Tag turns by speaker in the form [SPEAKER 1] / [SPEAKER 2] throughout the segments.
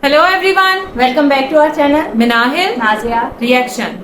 [SPEAKER 1] Hello everyone,
[SPEAKER 2] welcome back to our channel.
[SPEAKER 1] Minahil,
[SPEAKER 2] Nazia.
[SPEAKER 1] Reaction.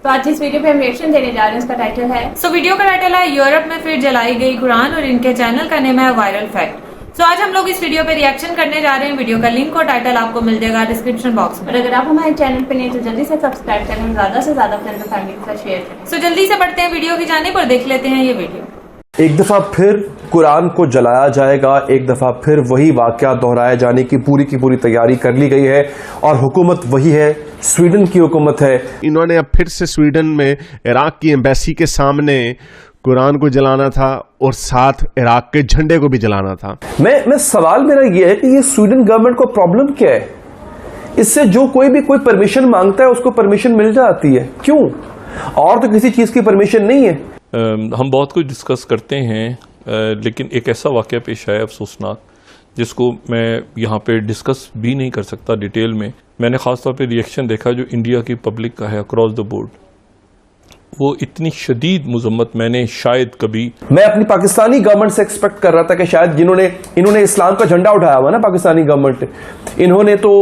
[SPEAKER 2] तो आज जिस video पे हम रिएक्शन देने जा रहे हैं उसका टाइटल है
[SPEAKER 1] वीडियो का टाइटल है यूरोप में फिर जलाई गई कुरान और इनके चैनल का नेम है वायरल फैक्ट। आज हम लोग इस वीडियो पे रिएक्शन करने जा रहे हैं। वीडियो का लिंक और टाइटल आपको मिल जाएगा डिस्क्रिप्शन बॉक्स में।
[SPEAKER 2] और अगर आप हमारे चैनल पे नहीं तो जल्दी से सब्सक्राइब करें, ज्यादा से ज्यादा फ्रेंड्स और फैमिली के साथ शेयर करें।
[SPEAKER 1] जल्दी से बढ़ते हैं वीडियो की जानिब और देख लेते हैं ये वीडियो।
[SPEAKER 3] एक दफा फिर कुरान को जलाया जाएगा, एक दफा फिर वही वाकया दोहराए जाने की पूरी तैयारी कर ली गई है और हुकूमत वही है, स्वीडन की हुकूमत है।
[SPEAKER 4] इन्होंने अब फिर से स्वीडन में इराक की एम्बेसी के सामने कुरान को जलाना था और साथ इराक के झंडे को भी जलाना था।
[SPEAKER 3] मैं सवाल मेरा ये है कि ये स्वीडन गवर्नमेंट को प्रॉब्लम क्या है? इससे जो कोई परमिशन मांगता है उसको परमिशन मिल जाती है, क्यों? और तो किसी चीज की परमिशन नहीं है।
[SPEAKER 5] हम बहुत कुछ डिस्कस करते हैं, लेकिन एक ऐसा वाक़या पेश आया अफसोसनाक जिसको मैं यहाँ पे डिस्कस भी नहीं कर सकता डिटेल में। मैंने ख़ास तौर पे रिएक्शन देखा जो इंडिया की पब्लिक का है अक्रॉस द बोर्ड, वो इतनी शदीद मुज़म्मत मैंने शायद कभी।
[SPEAKER 3] मैं अपनी पाकिस्तानी गवर्नमेंट से एक्सपेक्ट कर रहा था कि शायद इन्होंने इस्लाम का झंडा उठाया हुआ ना, पाकिस्तानी गवर्नमेंट ने, इन्होंने तो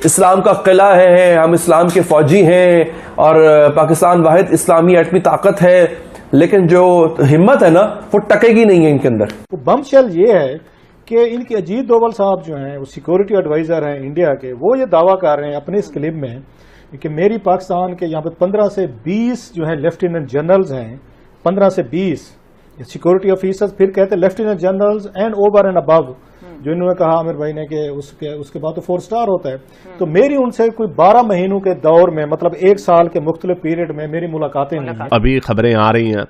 [SPEAKER 3] इस्लाम का किला है, हम इस्लाम के फौजी हैं और पाकिस्तान वाहिद इस्लामी एटमी ताकत है, लेकिन जो हिम्मत है ना वो टकेगी नहीं है इनके अंदर।
[SPEAKER 6] तो बमशल ये है कि इनके अजीत डोवल साहब जो हैं वो सिक्योरिटी एडवाइजर हैं इंडिया के, वो ये दावा कर रहे हैं अपने इस क्लिप में कि मेरी पाकिस्तान के यहाँ पे 15 से 20 जो है लेफ्टिनेंट जनरल्स हैं, 15 से 20 सिक्योरिटी ऑफिसर्स, फिर कहते हैं lieutenant generals and over and above, जो इन्होंने कहा आमिर भाई ने कि उसके बाद तो 4 स्टार होता है। तो मेरी उनसे कोई 12 महीनों के दौर में, मतलब 1 साल के मुख्तलिफ पीरियड में मेरी मुलाकातें हुई हैं।
[SPEAKER 4] अभी खबरें आ रही हैं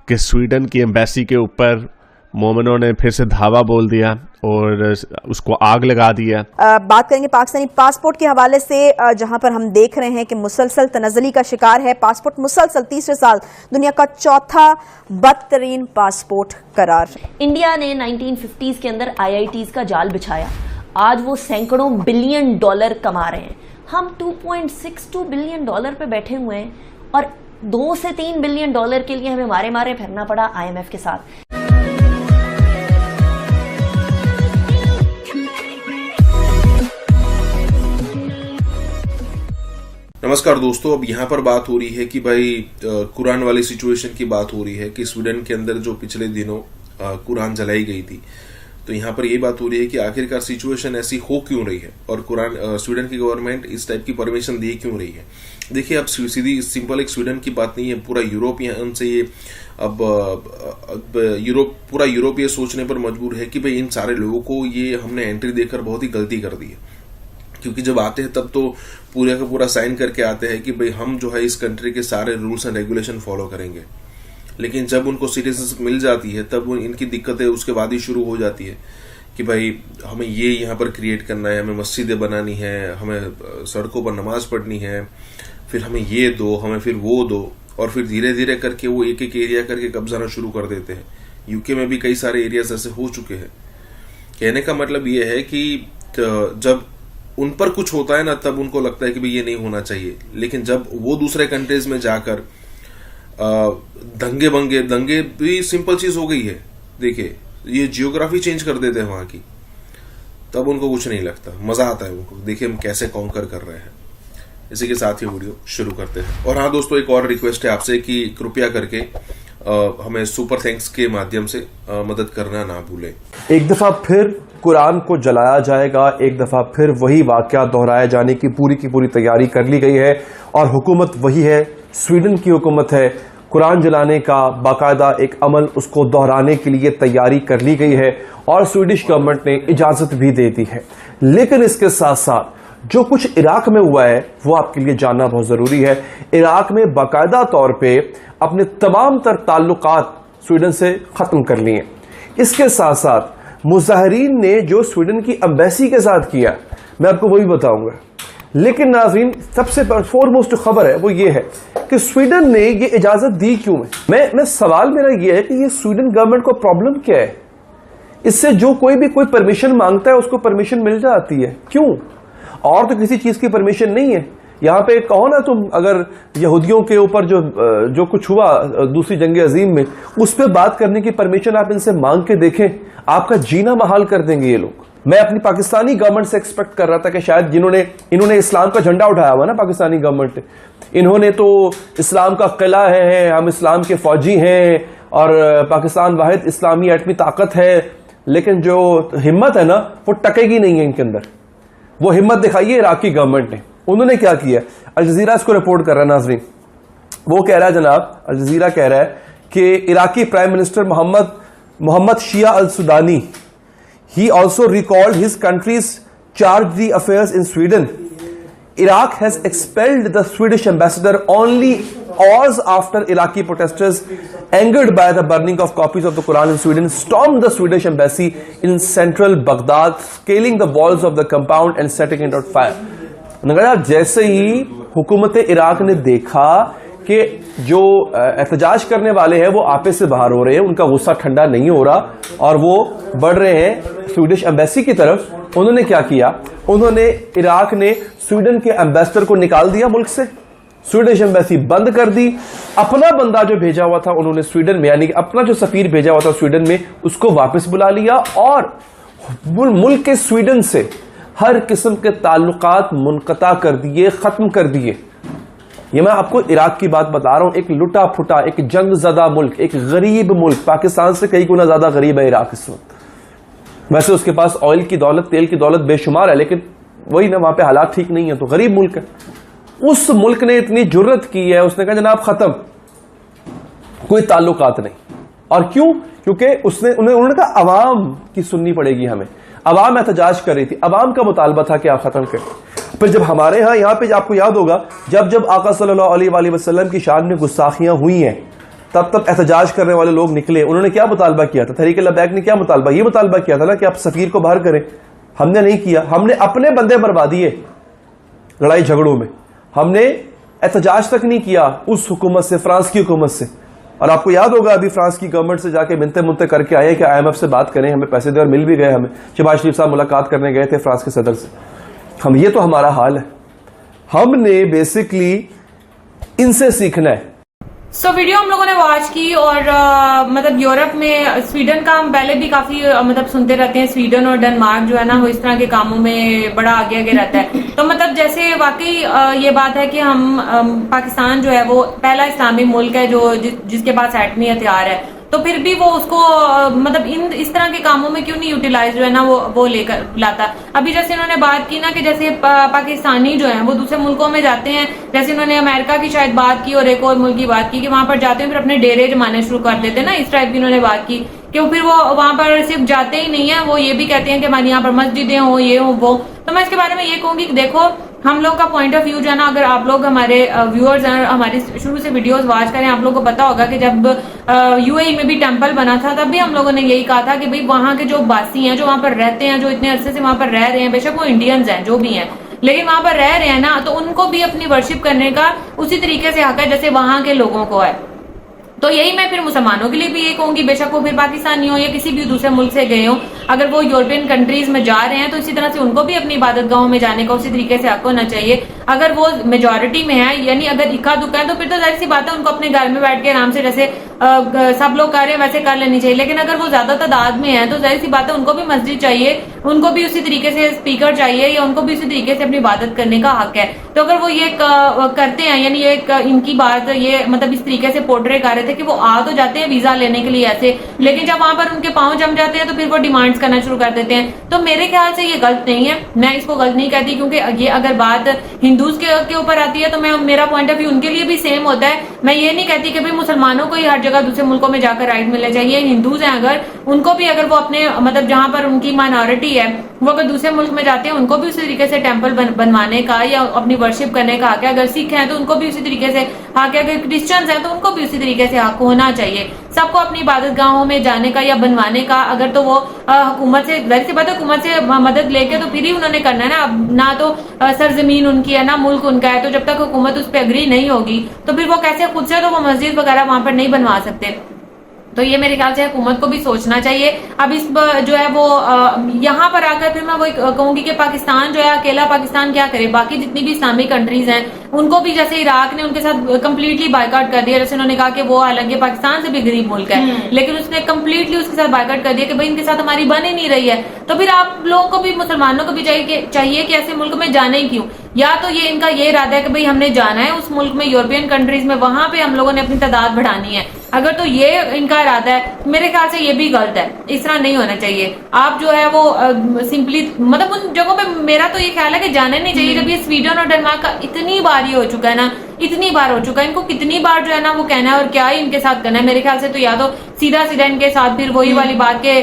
[SPEAKER 4] कि स्वीडन की एम्बेसी के ऊपर मोमिनों ने फिर से धावा बोल दिया और उसको आग लगा दिया।
[SPEAKER 7] बात करेंगे पाकिस्तानी पासपोर्ट के हवाले से, जहां पर हम देख रहे हैं कि मुसलसल तनज़्ज़ुली का शिकार है पासपोर्ट। मुसलसल तीसरे साल दुनिया का चौथा बदतरीन पासपोर्ट करार।
[SPEAKER 8] इंडिया ने 1950s के अंदर IITs का जाल बिछाया, आज वो सैकड़ों बिलियन डॉलर कमा रहे हैं। हम $2.62 बिलियन पे बैठे हुए हैं और 2 से 3 बिलियन डॉलर के लिए हमें मारे मारे फिरना पड़ा IMF के साथ।
[SPEAKER 9] नमस्कार दोस्तों, अब यहाँ पर बात हो रही है कि भाई कुरान वाली सिचुएशन की बात हो रही है कि स्वीडन के अंदर जो पिछले दिनों कुरान जलाई गई थी, तो यहाँ पर ये बात हो रही है कि आखिरकार सिचुएशन ऐसी हो क्यों रही है और स्वीडन की गवर्नमेंट इस टाइप की परमिशन दे क्यों रही है। देखिए, अब सीधी सिंपल एक स्वीडन की बात नहीं है, पूरा यूरोपियन से ये अब पूरा यूरोप ये सोचने पर मजबूर है कि भाई इन सारे लोगों को ये हमने एंट्री देकर बहुत ही गलती कर दी है, क्योंकि जब आते हैं तब तो पूरा का पूरा साइन करके आते हैं कि भाई हम जो है इस कंट्री के सारे रूल्स एंड रेगुलेशन फॉलो करेंगे, लेकिन जब उनको सिटीजनशिप मिल जाती है तब इनकी दिक्कतें उसके बाद ही शुरू हो जाती है कि भाई हमें ये यहाँ पर क्रिएट करना है, हमें मस्जिदें बनानी है, हमें सड़कों पर नमाज पढ़नी है, फिर हमें ये दो, हमें फिर वो दो, और फिर धीरे धीरे करके वो एक एरिया करके कब्जाना शुरू कर देते हैं। यूके में भी कई सारे एरियाज ऐसे हो चुके हैं। कहने का मतलब ये है कि जब उन पर कुछ होता है ना तब उनको लगता है कि भाई ये नहीं होना चाहिए, लेकिन जब वो दूसरे कंट्रीज में जाकर दंगे भी सिंपल चीज हो गई है। देखिए, ये जियोग्राफी चेंज कर देते हैं वहां की, तब उनको कुछ नहीं लगता, मजा आता है उनको। देखिए हम कैसे कॉन्कर कर रहे हैं। इसी के साथ ही वीडियो शुरू करते हैं। और हाँ दोस्तों, एक और रिक्वेस्ट है आपसे कि कृपया करके हमें सुपर थैंक्स के माध्यम से मदद करना ना भूलें।
[SPEAKER 3] एक दफा फिर कुरान को जलाया जाएगा, एक दफा फिर वही वाकया दोहराए जाने की पूरी तैयारी कर ली गई है और हुकूमत वही है, स्वीडन की हुकूमत है। कुरान जलाने का बाकायदा एक अमल, उसको दोहराने के लिए तैयारी कर ली गई है और स्वीडिश गवर्नमेंट ने इजाजत भी दे दी है। लेकिन इसके साथ साथ जो कुछ इराक में हुआ है वो आपके लिए जानना बहुत जरूरी है। इराक में बाकायदा तौर पे अपने तमाम तर ताल्लुकात स्वीडन से खत्म कर लिए। इसके साथ साथ मुजाहिरीन ने जो स्वीडन की एम्बेसी के साथ किया, मैं आपको वही बताऊंगा। लेकिन नाज़रीन, सबसे फोरमोस्ट खबर है वो ये है कि स्वीडन ने ये इजाजत दी क्यों है। मैं सवाल मेरा ये है कि ये स्वीडन गवर्नमेंट को प्रॉब्लम क्या है? इससे जो कोई परमिशन मांगता है उसको परमिशन मिल जाती है, क्यों? اور تو کسی چیز کی پرمیشن نہیں ہے یہاں پہ. کہو نا تم اگر یہودیوں کے اوپر جو کچھ ہوا دوسری جنگ عظیم میں, اس پہ بات کرنے کی پرمیشن آپ ان سے مانگ کے دیکھیں, آپ کا جینا محال کر دیں گے یہ لوگ. میں اپنی پاکستانی گورنمنٹ سے ایکسپیکٹ کر رہا تھا کہ شاید انہوں نے اسلام کا جھنڈا اٹھایا ہوا نا پاکستانی گورنمنٹ نے, انہوں نے تو اسلام کا قلعہ ہے, ہم اسلام کے فوجی ہیں اور پاکستان واحد اسلامی ایٹمی طاقت ہے, لیکن جو ہمت ہے نا وہ ٹکے گی نہیں ہے ان کے اندر. وہ ہمت دکھائیے عراقی گورنمنٹ نے. انہوں نے کیا کیا, الجزیرہ اس کو رپورٹ کر رہا ہے ناظرین, وہ کہہ رہا ہے جناب, الجزیرہ کہہ رہا ہے کہ عراقی prime minister Mohammed Shia al-Sudani, he also recalled his country's charged the affairs in Sweden. Iraq has expelled the Swedish ambassador only hours after Iraqi protesters, angered by the burning of copies of the Quran in Sweden, stormed the Swedish embassy in central Baghdad, scaling the walls of the compound and setting it on fire. جیسے ہی حکومت عراق نے دیکھا کہ جو احتجاج کرنے والے ہیں وہ آپے سے باہر ہو رہے ہیں, ان کا غصہ ٹھنڈا نہیں ہو رہا اور وہ بڑھ رہے ہیں سویڈش ایمبیسی کی طرف, انہوں نے کیا کیا, انہوں نے عراق نے سویڈن کے ایمبیسڈر کو نکال دیا ملک سے, سویڈش ایمبیسی بند کر دی, اپنا بندہ جو بھیجا ہوا تھا انہوں نے سویڈن میں, یعنی کہ اپنا جو سفیر بھیجا ہوا تھا سویڈن میں, اس کو واپس بلا لیا اور ملک کے سویڈن سے ہر قسم کے تعلقات منقطع کر دیے, ختم کر دیے. یہ میں آپ کو عراق کی بات بتا رہا ہوں, ایک لٹا پھٹا, ایک جنگ زدہ ملک, ایک غریب ملک, پاکستان سے کئی گنا زیادہ غریب ہے عراق اس وقت. ویسے اس کے پاس آئل کی دولت, تیل کی دولت بے شمار ہے, لیکن وہی نا وہاں پہ حالات ٹھیک نہیں ہیں, تو غریب ملک ہے. اس ملک نے اتنی جرت کی ہے, اس نے کہا جناب ختم, کوئی تعلقات نہیں. اور کیوں؟ کیونکہ انہوں نے کہا عوام کی سننی پڑے گی ہمیں. عوام احتجاج کر رہی تھی, عوام کا مطالبہ تھا کہ آپ ختم کریں. پھر جب ہمارے ہاں یہاں پہ آپ کو یاد ہوگا جب آقا صلی اللہ علیہ وآلہ وسلم کی شان میں گستاخیاں ہوئی ہیں, تب احتجاج کرنے والے لوگ نکلے. انہوں نے کیا مطالبہ کیا تھا؟ تحریک لبیک نے کیا مطالبہ؟ یہ مطالبہ کیا تھا نا کہ آپ سفیر کو باہر کریں. ہم نے نہیں کیا, ہم نے اپنے بندے مروا دیے لڑائی جھگڑوں میں, ہم نے احتجاج تک نہیں کیا اس حکومت سے, فرانس کی حکومت سے. اور آپ کو یاد ہوگا ابھی فرانس کی گورنمنٹ سے جا کے منتے کر کے آئے کہ IMF سے بات کریں, ہمیں پیسے دے, اور مل بھی گئے. ہمیں شہباز شریف صاحب ملاقات کرنے گئے تھے فرانس کے صدر سے. یہ تو ہمارا حال ہے. ہم نے بیسکلی ان سے سیکھنا ہے.
[SPEAKER 1] سو ویڈیو ہم لوگوں نے واچ کی, اور مطلب یورپ میں سویڈن کا ہم پہلے بھی کافی مطلب سنتے رہتے ہیں, سویڈن اور ڈنمارک جو ہے نا وہ اس طرح کے کاموں میں بڑا آگے رہتا ہے. تو مطلب جیسے واقعی یہ بات ہے کہ ہم پاکستان جو ہے وہ پہلا اسلامی ملک ہے جس کے پاس ایٹمی ہتھیار ہے, تو پھر بھی وہ اس کو مطلب اس طرح کے کاموں میں کیوں نہیں یوٹیلائز جو ہے نا وہ لے کر لاتا. ابھی جیسے انہوں نے بات کی نا کہ جیسے پاکستانی جو ہیں وہ دوسرے ملکوں میں جاتے ہیں, جیسے انہوں نے امریکہ کی شاید بات کی اور ایک اور ملک کی بات کی کہ وہاں پر جاتے ہیں پھر اپنے ڈیرے جمانے شروع کر دیتے ہیں نا, اس ٹائپ کی انہوں نے بات کی کہ پھر وہ وہاں پر صرف جاتے ہی نہیں ہیں, وہ یہ بھی کہتے ہیں کہ ہمارے یہاں پر مسجدیں ہوں, یہ ہوں, وہ. تو میں اس کے بارے میں یہ کہوں گی کہ دیکھو ہم لوگ کا پوائنٹ آف ویو جو ہے نا, اگر آپ لوگ ہمارے ویورز ہیں ہماری شروع سے ویڈیوز واچ کریں, آپ لوگوں کو پتا ہوگا کہ جب UAE میں بھی ٹیمپل بنا تھا تب بھی ہم لوگوں نے یہی کہا تھا کہ بھئی وہاں کے جو باسی ہیں, جو وہاں پر رہتے ہیں, جو اتنے عرصے سے وہاں پر رہ رہے ہیں, بے شک وہ انڈینز ہیں جو بھی ہیں, لیکن وہاں پر رہ رہے ہیں نا, تو ان کو بھی اپنی ورشپ کرنے کا اسی طریقے سے حق ہے جیسے وہاں کے لوگوں کو ہے. تو یہی میں پھر مسلمانوں کے لیے بھی یہ کہوں گی, بے شک وہ پھر پاکستانی ہوں یا کسی بھی دوسرے ملک سے گئے ہوں, اگر وہ یورپین کنٹریز میں جا رہے ہیں تو اسی طرح سے ان کو بھی اپنی عبادت گاہوں میں جانے کا اسی طریقے سے حق ہونا چاہیے. اگر وہ میجورٹی میں ہے, یعنی اگر اکا دکا ہے, تو پھر تو ظاہر سی بات ہے ان کو اپنے گھر میں بیٹھ کے آرام سے جیسے سب لوگ کر رہے ہیں ویسے کر لینی چاہیے. لیکن اگر وہ زیادہ تعداد میں ہیں تو ظاہر سی بات ہے ان کو بھی مسجد چاہیے, ان کو بھی اسی طریقے سے اسپیکر چاہیے, یا ان کو بھی اسی طریقے سے اپنی عبادت کرنے کا حق ہے. تو اگر وہ یہ کرتے ہیں, یعنی یہ ان کی بات یہ مطلب اس طریقے سے پورٹرے کر رہے تھے کہ وہ آ تو جاتے ہیں ویزا لینے کے لیے ایسے, لیکن جب وہاں پر ان کے پاؤں جم جاتے ہیں تو پھر وہ ڈیمانڈز کرنا شروع کر دیتے ہیں. تو میرے خیال سے یہ غلط نہیں ہے, میں اس کو غلط نہیں کہتی, کیونکہ یہ اگر بات ہندوز کے اوپر آتی ہے تو میرا پوائنٹ آف ویو ان کے لیے بھی سیم ہوتا ہے. میں یہ نہیں کہتی کہ مسلمانوں کو ہی ہر جگہ دوسرے ملکوں میں جا کر رائٹ ملنا چاہیے. ہندوز ہیں اگر ان کو بھی, اگر وہ اپنے مطلب جہاں پر ان کی مائنورٹی ہے وہ اگر دوسرے ملک میں جاتے ہیں ان کو بھی اسی طریقے سے ٹیمپل بنوانے کا یا اپنی ورشپ کرنے کا حق ہے. اگر سکھ ہیں تو ان کو بھی اسی طریقے سے حق ہے, اگر کرسچنز ہیں تو ان کو بھی اسی طریقے سے حق ہونا چاہیے. سب کو اپنی عبادت گاہوں میں جانے کا یا بنوانے کا, اگر تو وہ حکومت سے ظاہر سی بات ہے حکومت سے مدد لے کے تو پھر ہی انہوں نے کرنا ہے نا. اب نہ تو سرزمین ان کی ہے, نہ ملک ان کا ہے, تو جب تک حکومت اس پہ اگری نہیں ہوگی تو پھر وہ کیسے خود سے تو وہ مسجد وغیرہ وہاں پر نہیں بنوا سکتے. तो ये मेरे ख्याल से हुकूमत को भी सोचना चाहिए। अब इस जो है वो यहाँ पर आकर फिर मैं वही कहूंगी कि पाकिस्तान जो है अकेला पाकिस्तान क्या करे, बाकी जितनी भी इस्लामिक कंट्रीज हैं उनको भी, जैसे इराक ने उनके साथ कम्प्लीटली बायकॉट कर दिया, जैसे उन्होंने कहा कि वो हालांकि पाकिस्तान से भी गरीब मुल्क है लेकिन उसने कम्प्लीटली उसके साथ बायकॉट कर दिया कि भाई इनके साथ हमारी बन ही नहीं रही है। तो फिर आप लोगों को भी, मुसलमानों को भी चाहिए कि ऐसे मुल्क में जाना ही क्यों, या तो ये इनका ये इरादा है कि भाई हमने जाना है उस मुल्क में, यूरोपियन कंट्रीज में, वहां पे हम लोगों ने अपनी तादाद बढ़ानी है। अगर तो ये इनका इरादा है, मेरे ख्याल से ये भी गलत है, इस तरह नहीं होना चाहिए। आप जो है वो सिंपली मतलब उन जगहों पे मेरा तो ये ख्याल है कि जाना नहीं चाहिए। जब ये स्वीडन और डेनमार्क का इतनी बार ही हो चुका है ना, इतनी बार हो चुका है, इनको कितनी बार जो है ना वो कहना है और क्या ही इनके साथ करना है। मेरे ख्याल से तो या तो सीधा इनके साथ फिर वही वाली बात के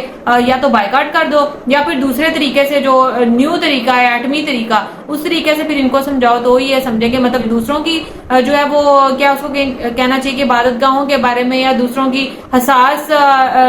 [SPEAKER 1] या तो बायकॉट कर दो या फिर दूसरे तरीके से जो न्यू तरीका है, एटमी तरीका, उस तरीके से फिर इनको समझाओ तो ये समझेंगे। मतलब दूसरों की जो है वो क्या उसको कहना चाहिए कि इबादतगाहों के बारे में या दूसरों की हसास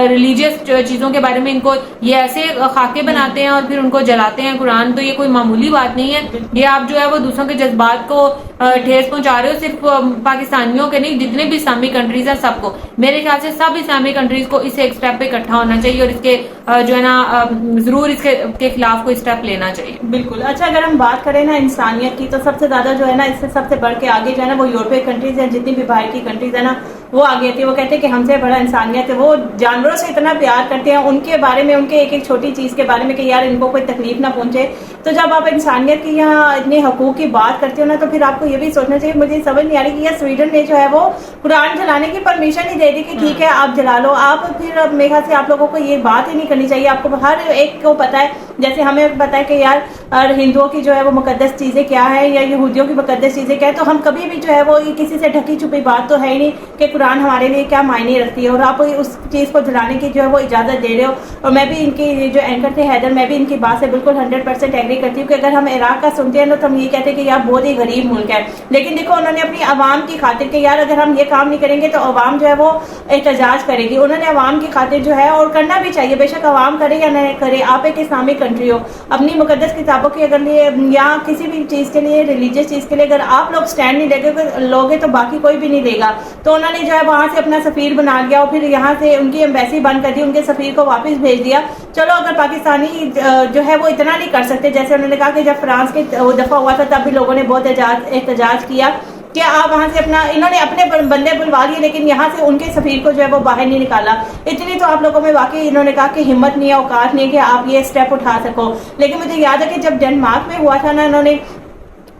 [SPEAKER 1] रिलीजियस चीजों के बारे में इनको ये ऐसे खाके बनाते हैं और फिर उनको जलाते हैं कुरान। तो ये कोई मामूली बात नहीं है, ये आप जो है वो दूसरों के जज्बात को ठेस पहुंचा रहे हो, सिर्फ पाकिस्तानियों के नहीं, जितने भी इस्लामिक कंट्रीज हैं सबको। मेरे ख्याल से सब इस्लामिक कंट्रीज को इस एक स्टेप पे इकट्ठा होना चाहिए और इसके जो है ना जरूर इसके खिलाफ कोई स्टेप लेना चाहिए।
[SPEAKER 2] बिल्कुल। अच्छा, अगर हम बात करें ना इंसानियत की, तो सबसे ज्यादा जो है ना इससे सबसे बढ़ के आगे जो है ना वो यूरोपियन कंट्रीज है, जितनी भी बाहर की कंट्रीज है ना वो आगे थी। वो कहते हैं कि हमसे बड़ा इंसानियत है, वो जानवरों से इतना प्यार करते हैं, उनके बारे में, उनके एक एक छोटी चीज के बारे में कि यार इनको कोई तकलीफ ना पहुंचे। तो जब आप इंसानियत की यहाँ इतने हकूक की बात करते हो ना, तो फिर आपको ये भी सोचना चाहिए। मुझे समझ नहीं आ रही कि यार स्वीडन ने जो है वो कुरान जलाने की परमिशन ही दे दी कि ठीक है आप जला लो। आप फिर मेरे ख्याल से आप लोगों को ये बात ही नहीं करनी चाहिए। आपको हर एक को पता है, जैसे हमें पता है कि यार हिंदुओं की जो है वो मुकद्दस चीजें क्या है या यहूदियों की मुकद्दस चीजें क्या है, तो हम कभी भी जो है वो किसी से ढकी छुपी बात तो है ही नहीं कि कुरान हमारे लिए क्या मायने रखती है, और आप उस चीज को जलाने की जो है वो इजाजत दे रहे हो। और मैं भी इनकी जो एंकर थे हैदर, मैं भी इनकी बात से बिल्कुल 100% एग्री करती हूँ कि अगर हम इराक का सुनते हैं तो हम ये कहते हैं कि यार बहुत ही गरीब मुल्क है, लेकिन देखो उन्होंने अपनी आवाम की खातिर कि यार अगर हम ये काम नहीं करेंगे तो आवाम जो है वो एहतजाज करेगी। उन्होंने आवाम की खातिर जो है, और करना भी चाहिए, बेशक आवाम करे या न करे, आप एक इस्लामिक कंट्री हो, अपनी मुकद्दस किताबों की अगर लिए या किसी भी चीज के लिए, रिलीजियस चीज के लिए अगर आप लोग स्टैंड नहीं लोगे तो बाकी कोई भी नहीं लेगा। तो उन्होंने जो है वहां से अपना सफीर बना लिया और फिर यहाँ से उनकी एम्बेसी बंद कर दी, उनके सफीर को वापस भेज दिया। चलो अगर पाकिस्तानी जो है वो इतना नहीं कर सकते, जैसे उन्होंने कहा कि जब फ्रांस के दफा हुआ था तब भी लोगों ने बहुत एहतजाज किया कि आप वहां से अपना, इन्होंने अपने बंदे बुलवा लिए लेकिन यहाँ से उनके सफीर को जो है वो बाहर नहीं निकाला। इतनी तो आप लोगों में वाकई इन्होंने कहा कि हिम्मत नहीं है, औकात नहीं है कि आप ये स्टेप उठा सको। लेकिन मुझे याद है कि जब डेनमार्क में हुआ था ना, इन्होंने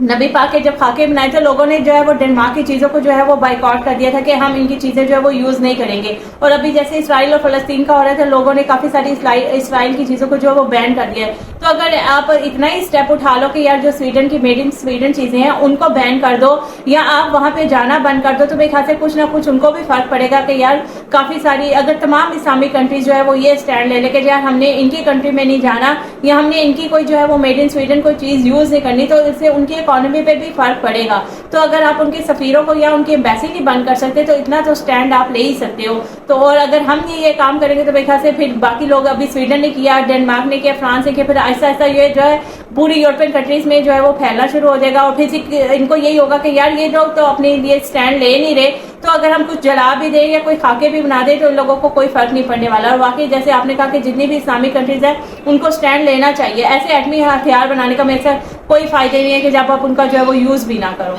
[SPEAKER 2] नबी पाक के जब खाके बनाए थे, लोगों ने जो है वो डेनमार्क की चीजों को जो है वो बाइकआउट कर दिया था कि हम इनकी चीजें जो है वो यूज नहीं करेंगे। और अभी जैसे इसराइल और फलस्तीन का हो रहा था, लोगों ने काफी सारी इसराइल की चीजों को जो है वो बैन कर दिया है। तो अगर आप इतना ही स्टेप उठा लो कि यार जो स्वीडन की मेड इन स्वीडन चीजें हैं उनको बैन कर दो या आप वहां पे जाना बंद कर दो, तो मेरे ख्याल से कुछ ना कुछ उनको भी फर्क पड़ेगा कि यार काफी सारी, अगर तमाम इस्लामिक कंट्रीज जो है वो ये स्टैंड ले लेके यार हमने इनकी कंट्री में नहीं जाना या हमने इनकी कोई जो है वो मेड इन स्वीडन कोई चीज यूज नहीं करनी, तो इससे उनकी इकोनॉमी पे भी फर्क पड़ेगा। तो अगर आप उनके सफीरों को या उनकी एम्बेसी नहीं बंद कर सकते तो इतना तो स्टैंड आप ले ही सकते हो। तो और अगर हम ये काम करेंगे तो मेरे ख्याल से फिर बाकी लोग, अभी स्वीडन ने किया, डेनमार्क ने किया, फ्रांस ने किया, फिर ऐसा ऐसा ये जो है पूरी यूरोपियन कंट्रीज में जो है वो फैलना शुरू हो जाएगा। और फिर इनको यही होगा कि यार ये लोग तो अपने लिए स्टैंड ले नहीं रहे, तो अगर हम कुछ जला भी दें या कोई खाके भी बना दे तो उन लोगों को कोई फर्क नहीं पड़ने वाला। और वाकई जैसे आपने कहा कि जितनी भी इस्लामिक कंट्रीज है उनको स्टैंड लेना चाहिए। ऐसे एटमी हथियार बनाने का मेरे से कोई फायदा नहीं है कि जब आप उनका जो है वो यूज भी ना करो।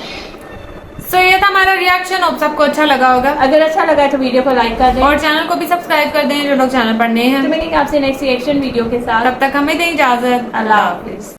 [SPEAKER 1] सो ये था हमारा रिएक्शन, होप सबको अच्छा लगा होगा।
[SPEAKER 2] अगर अच्छा लगा है तो वीडियो को लाइक कर दें
[SPEAKER 1] और चैनल को भी सब्सक्राइब कर दें जो लोग चैनल पर नए हैं।
[SPEAKER 2] तो मिलेंगे आपसे नेक्स्ट रिएक्शन वीडियो के साथ,
[SPEAKER 1] तब तक हमें दें इजाजत।
[SPEAKER 2] अल्लाह हाफिज।